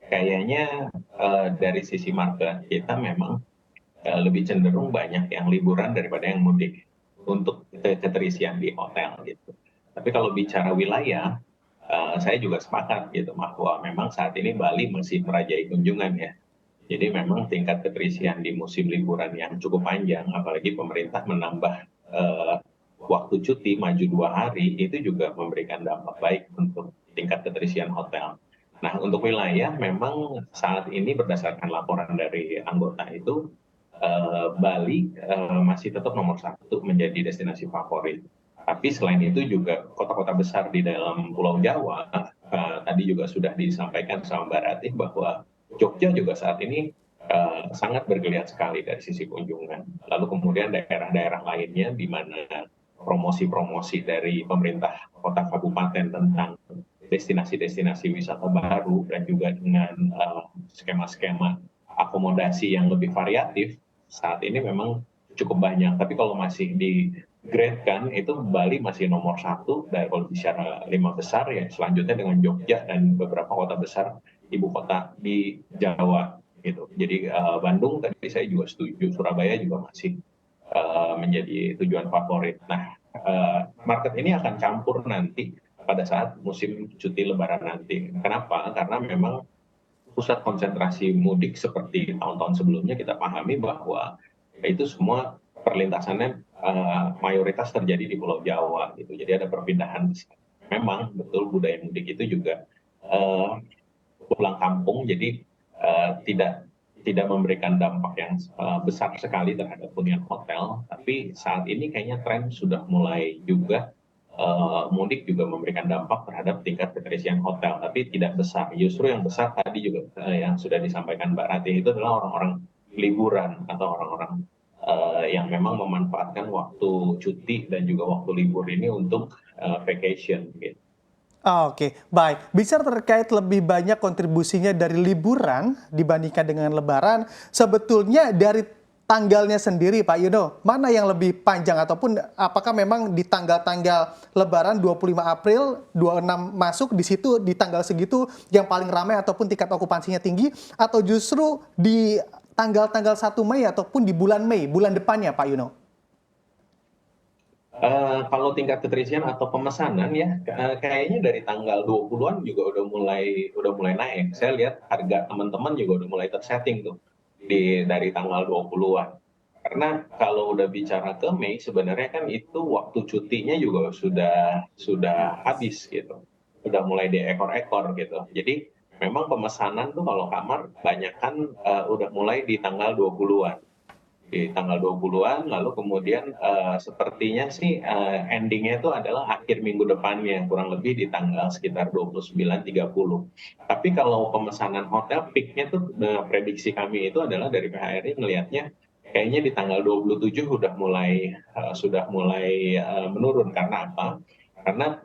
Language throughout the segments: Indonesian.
kayaknya dari sisi market kita memang lebih cenderung banyak yang liburan daripada yang mudik untuk keterisian di hotel gitu. Tapi kalau bicara wilayah, saya juga sepakat gitu bahwa memang saat ini Bali masih merajai kunjungan ya. Jadi memang tingkat keterisian di musim liburan yang cukup panjang, apalagi pemerintah menambah eh, waktu cuti maju 2 hari, itu juga memberikan dampak baik untuk tingkat keterisian hotel. Nah, untuk wilayah memang saat ini berdasarkan laporan dari anggota itu, Bali masih tetap nomor satu menjadi destinasi favorit. Tapi selain itu juga kota-kota besar di dalam Pulau Jawa, tadi juga sudah disampaikan sama Mbak Ratih bahwa Jogja juga saat ini sangat bergeliat sekali dari sisi kunjungan. Lalu kemudian daerah-daerah lainnya di mana promosi-promosi dari pemerintah kota kabupaten tentang destinasi-destinasi wisata baru dan juga dengan skema-skema akomodasi yang lebih variatif, saat ini memang cukup banyak. Tapi kalau masih di grade kan itu Bali masih nomor satu dari kalau bicara 5 besar ya, selanjutnya dengan Jogja dan beberapa kota besar ibu kota di Jawa gitu. Jadi Bandung tadi saya juga setuju, Surabaya juga masih menjadi tujuan favorit. Nah, market ini akan campur nanti pada saat musim cuti Lebaran nanti. Kenapa? Karena memang pusat konsentrasi mudik seperti tahun-tahun sebelumnya kita pahami bahwa itu semua perlintasannya mayoritas terjadi di Pulau Jawa gitu. Jadi ada perpindahan. Memang betul budaya mudik itu juga uh, pulang kampung, jadi tidak tidak memberikan dampak yang besar sekali terhadap hunian hotel. Tapi saat ini kayaknya tren sudah mulai juga mudik juga memberikan dampak terhadap tingkat keterisian hotel, tapi tidak besar. Justru yang besar tadi juga yang sudah disampaikan Mbak Ratih itu adalah orang-orang liburan atau orang-orang yang memang memanfaatkan waktu cuti dan juga waktu libur ini untuk vacation gitu. Oke, baik. Bicara terkait lebih banyak kontribusinya dari liburan dibandingkan dengan Lebaran, sebetulnya dari tanggalnya sendiri, Pak Yuno, mana yang lebih panjang ataupun apakah memang di tanggal-tanggal Lebaran 25 April, 26 masuk di situ di tanggal segitu yang paling ramai ataupun tingkat okupansinya tinggi, atau justru di tanggal-tanggal 1 Mei ataupun di bulan Mei, bulan depannya, Pak Yuno? Kalau tingkat keterisian atau pemesanan ya, kayaknya dari tanggal 20-an juga udah mulai naik. Saya lihat harga teman-teman juga udah mulai tersetting tuh dari tanggal 20-an. Karena kalau udah bicara ke Mei, sebenarnya kan itu waktu cutinya juga sudah habis gitu. Udah mulai diekor-ekor gitu. Jadi memang pemesanan tuh kalau kamar banyak kan udah mulai di tanggal 20-an, di tanggal 20-an, lalu kemudian sepertinya sih endingnya itu adalah akhir minggu depannya, kurang lebih di tanggal sekitar 29-30. Tapi kalau pemesanan hotel, peaknya tuh prediksi kami itu adalah dari PHRI melihatnya kayaknya di tanggal 27 sudah mulai menurun. Karena apa? Karena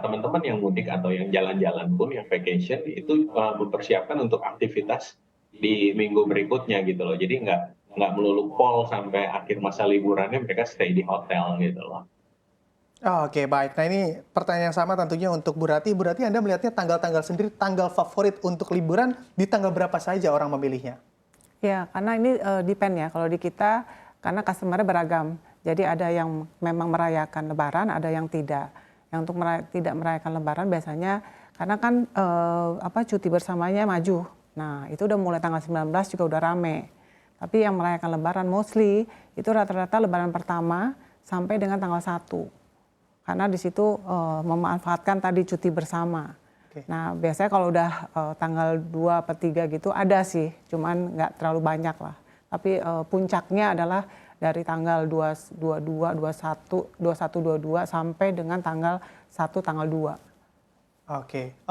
teman-teman yang mudik atau yang jalan-jalan pun, yang vacation, itu mempersiapkan untuk aktivitas di minggu berikutnya gitu loh. Jadi nggak melulu pol sampai akhir masa liburannya mereka stay di hotel gitu loh. Oke, baik. Nah ini pertanyaan yang sama tentunya untuk Bu Rati. Bu Rati, Anda melihatnya tanggal-tanggal sendiri, tanggal favorit untuk liburan di tanggal berapa saja orang memilihnya? Ya, karena ini depend ya. Kalau di kita, karena customer-nya beragam. Jadi ada yang memang merayakan Lebaran, ada yang tidak. Yang untuk tidak merayakan Lebaran biasanya karena kan cuti bersamanya maju. Nah, itu udah mulai tanggal 19 juga udah rame. Tapi yang merayakan Lebaran mostly itu rata-rata Lebaran pertama sampai dengan tanggal 1. Karena di situ memanfaatkan tadi cuti bersama. Oke. Nah, biasanya kalau udah tanggal 2 atau 3 gitu ada sih, cuman nggak terlalu banyak lah. Tapi puncaknya adalah dari tanggal 22, 21, 21, 22 sampai dengan tanggal 1, tanggal 2.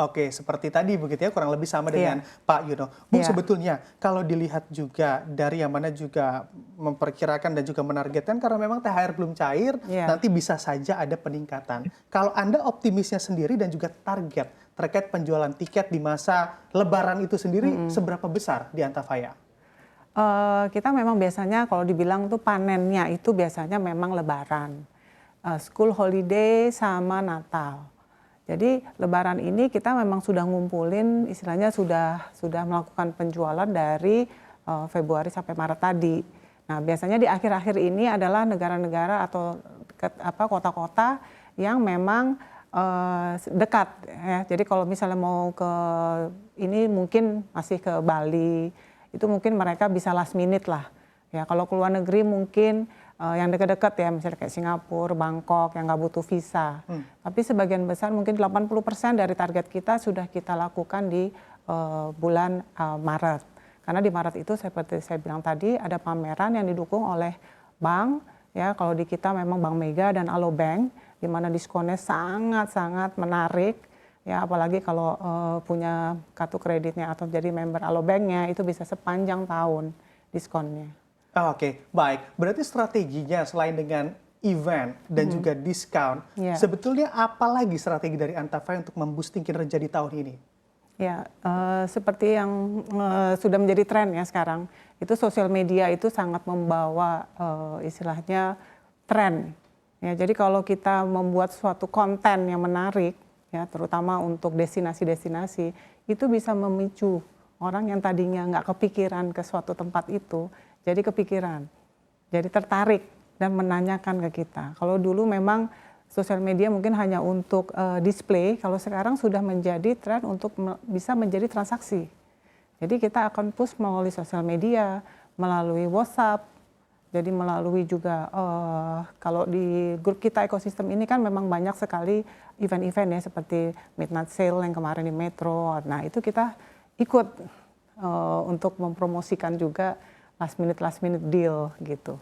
Oke, seperti tadi begitu ya, kurang lebih sama dengan Iya. Pak Yuno. Bu, Iya. sebetulnya kalau dilihat juga dari yang mana juga memperkirakan dan juga menargetkan karena memang THR belum cair, Iya. nanti bisa saja ada peningkatan. Kalau Anda optimisnya sendiri dan juga target terkait penjualan tiket di masa Lebaran itu sendiri, seberapa besar di Antafaya? Kita memang biasanya kalau dibilang tuh panennya itu biasanya memang Lebaran, school holiday sama Natal. Jadi Lebaran ini kita memang sudah ngumpulin, istilahnya sudah melakukan penjualan dari Februari sampai Maret tadi. Nah biasanya di akhir-akhir ini adalah negara-negara atau kota-kota yang memang dekat ya. Jadi kalau misalnya mau ke ini mungkin masih ke Bali, itu mungkin mereka bisa last minute lah. Ya kalau ke luar negeri mungkin yang dekat-dekat ya, misalnya kayak Singapura, Bangkok yang nggak butuh visa. Tapi sebagian besar mungkin 80% dari target kita sudah kita lakukan di bulan Maret. Karena di Maret itu seperti saya bilang tadi ada pameran yang didukung oleh bank. Ya kalau di kita memang Bank Mega dan Alobank, di mana diskonnya sangat-sangat menarik. Ya apalagi kalau punya kartu kreditnya atau jadi member Alobanknya itu bisa sepanjang tahun diskonnya. Oke, baik. Berarti strateginya selain dengan event dan juga diskon, sebetulnya apa lagi strategi dari Antafai untuk memboosting kinerja di tahun ini? Ya, seperti yang sudah menjadi tren ya sekarang, itu sosial media itu sangat membawa istilahnya tren. Ya, jadi kalau kita membuat suatu konten yang menarik, ya terutama untuk destinasi-destinasi, itu bisa memicu orang yang tadinya nggak kepikiran ke suatu tempat itu, jadi kepikiran, jadi tertarik dan menanyakan ke kita. Kalau dulu memang sosial media mungkin hanya untuk display, kalau sekarang sudah menjadi tren untuk bisa menjadi transaksi. Jadi kita akan push melalui sosial media, melalui WhatsApp, jadi melalui juga kalau di grup kita ekosistem ini kan memang banyak sekali event-event ya seperti Midnight Sale yang kemarin di Metro. Nah itu kita ikut untuk mempromosikan juga last minute deal gitu.